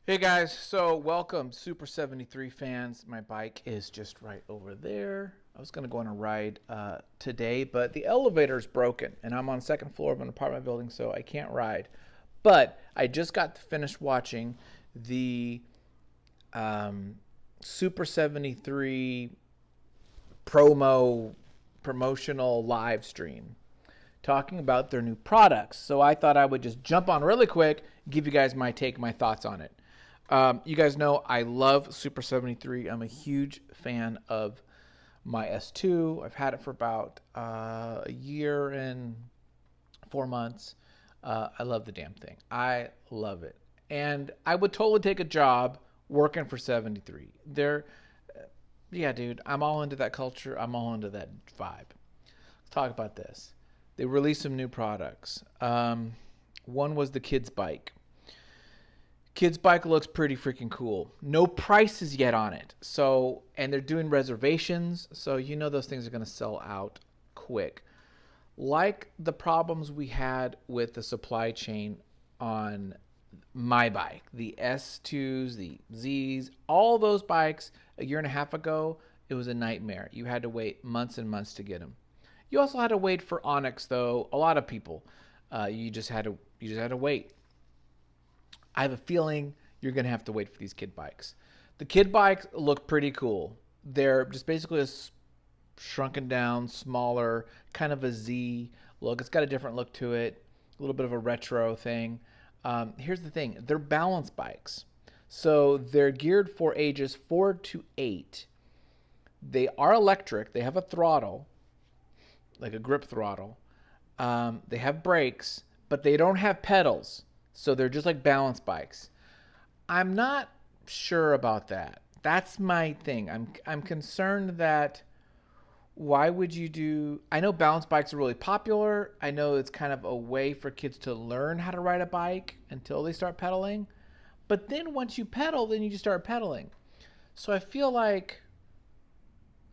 Hey guys, so welcome Super73 fans. My bike is just right over there. I was going to go on a ride today, but the elevator is broken and I'm on the second floor of an apartment building, so I can't ride. But I just got finished watching the Super73 promotional live stream talking about their new products. So I thought I would just jump on really quick, give you guys my take, my thoughts on it. You guys know I love Super73. I'm a huge fan of my S2. I've had it for about a year and 4 months. I love the damn thing. I love it. And I would totally take a job working for 73. Yeah, dude, I'm all into that culture. I'm all into that vibe. Let's talk about this. They released some new products. One was the kids' bike. Kids' bike looks pretty freaking cool. No prices yet on it. So, and they're doing reservations, so you know those things are going to sell out quick. Like the problems we had with the supply chain on my bike, the S2s, the Zs, all those bikes a year and a half ago, it was a nightmare. You had to wait months and months to get them. You also had to wait for Onyx, though. A lot of people, you just had to wait. I have a feeling you're going to have to wait for these kid bikes. The kid bikes look pretty cool. They're just basically a shrunken down, smaller, kind of a Z look. It's got a different look to it, a little bit of a retro thing. Here's the thing. They're balance bikes. So they're geared for ages 4 to 8. They are electric. They have a throttle, like a grip throttle. They have brakes, but they don't have pedals. So they're just like balance bikes. I'm not sure about that. That's my thing. I'm concerned that why would you do... I know balance bikes are really popular. I know it's kind of a way for kids to learn how to ride a bike until they start pedaling. But then once you pedal, then you just start pedaling. So I feel like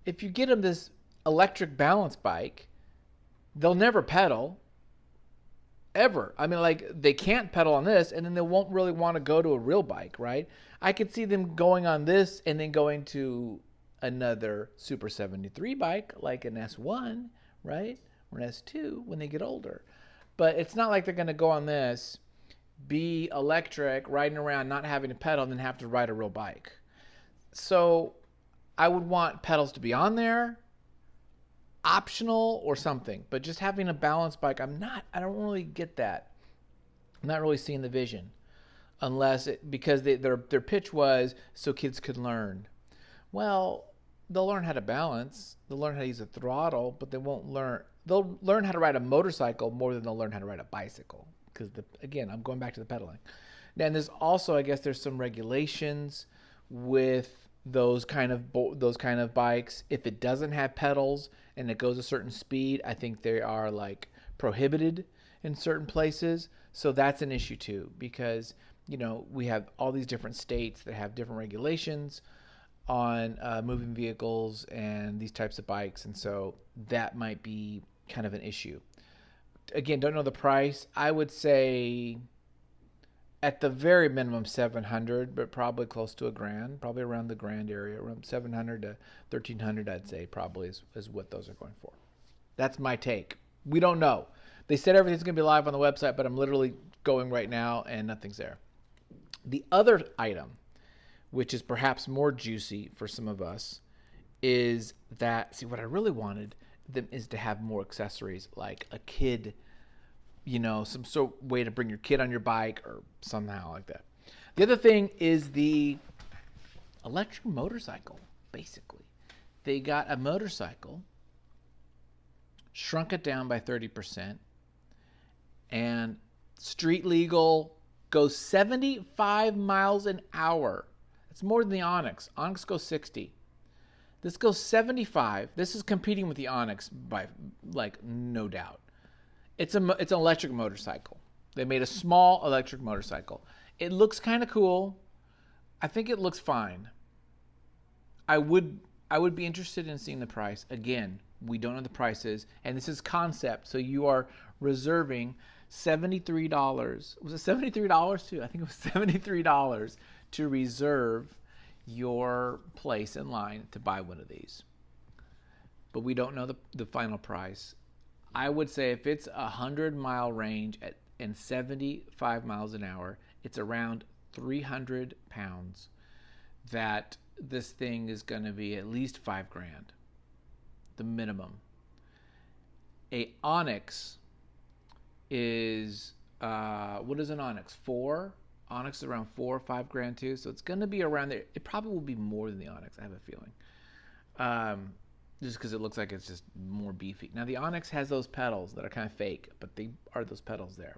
if you get them this electric balance bike, they'll never pedal. Ever. I mean, like, they can't pedal on this, and then they won't really want to go to a real bike, right? I could see them going on this and then going to another Super73 bike, like an S1, right? Or an S2 when they get older. But it's not like they're going to go on this, be electric, riding around, not having to pedal, and then have to ride a real bike. So I would want pedals to be on there, optional or something, but just having a balance bike, I don't really get that. I'm not really seeing the vision because their pitch was so kids could learn. Well, they'll learn how to balance, they'll learn how to use a throttle, but they'll learn how to ride a motorcycle more than they'll learn how to ride a bicycle, because again, I'm going back to the pedaling. And there's also, I guess there's some regulations with those kind of bikes. If it doesn't have pedals and it goes a certain speed, I think they are like prohibited in certain places. So that's an issue too, because we have all these different states that have different regulations on moving vehicles and these types of bikes, and so that might be kind of an issue. Again, don't know the price. I would say at the very minimum 700, but probably close to $1,000, probably around the grand area, around 700 to 1300, I'd say probably is what those are going for. That's my take. We don't know. They said everything's going to be live on the website, but I'm literally going right now and nothing's there. The other item, which is perhaps more juicy for some of us, is that, see, what I really wanted them is to have more accessories, like a kid, some sort of way to bring your kid on your bike or somehow like that. The other thing is the electric motorcycle, basically. They got a motorcycle, shrunk it down by 30%, and street legal, goes 75 miles an hour. That's more than the Onyx. Onyx goes 60. This goes 75. This is competing with the Onyx by, like, no doubt. It's an electric motorcycle. They made a small electric motorcycle. It looks kind of cool. I think it looks fine. I would be interested in seeing the price. Again, we don't know the prices, and this is concept, so you are reserving $73. Was it $73 too? I think it was $73 to reserve your place in line to buy one of these. But we don't know the final price. I would say if it's 100-mile range and 75 miles an hour, it's around 300 pounds, that this thing is going to be at least $5,000, the minimum. A Onyx is, what is an Onyx? 4? Onyx is around 4 or $5,000 too, so it's going to be around there. It probably will be more than the Onyx, I have a feeling. Just because it looks like it's just more beefy. Now the Onyx has those pedals that are kind of fake, but they are those pedals there.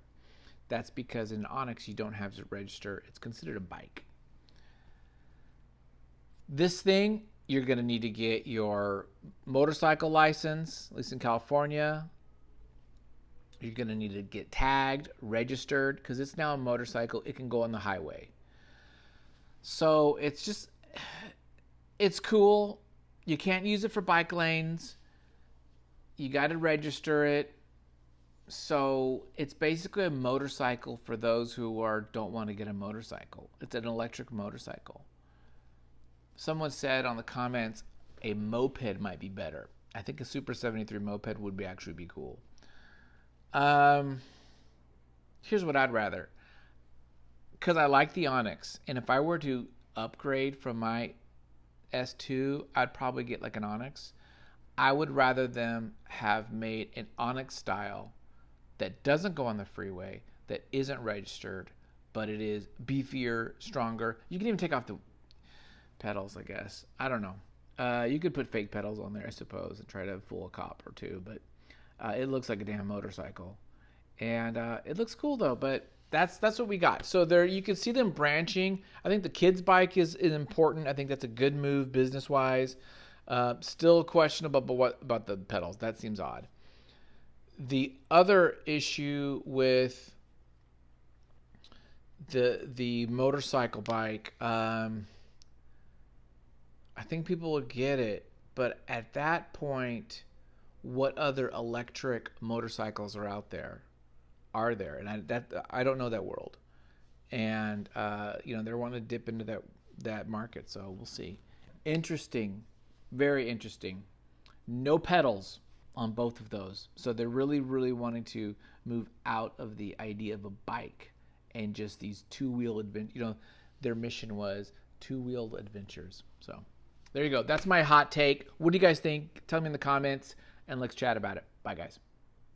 That's because in Onyx you don't have to register. It's considered a bike. This thing, you're going to need to get your motorcycle license, at least in California. You're going to need to get tagged, registered, because it's now a motorcycle. It can go on the highway. So it's cool. You can't use it for bike lanes. You got to register it. So it's basically a motorcycle for those who don't want to get a motorcycle. It's an electric motorcycle. Someone said on the comments, a moped might be better. I think a SUPER73 moped would actually be cool. Here's what I'd rather. Because I like the Onyx. And if I were to upgrade from my S2, I'd probably get like an Onyx. I would rather them have made an Onyx style that doesn't go on the freeway, that isn't registered, but it is beefier, stronger. You can even take off the pedals, I guess. I don't know. You could put fake pedals on there, I suppose, and try to fool a cop or two, but it looks like a damn motorcycle. And it looks cool though, but that's what we got. So there you can see them branching. I think the kids bike is important. I think that's a good move business wise. Still questionable, but what about the pedals? That seems odd. The other issue with the motorcycle bike, I think people would get it, but at that point, what other electric motorcycles are out there? Are there? And I don't know that world, and they're wanting to dip into that market, so we'll see. Interesting, very interesting. No pedals on both of those, so they're really, really wanting to move out of the idea of a bike and just these two-wheel adventure. Their mission was two-wheeled adventures. So there you go. That's my hot take. What do you guys think? Tell me in the comments, and let's chat about it. Bye, guys.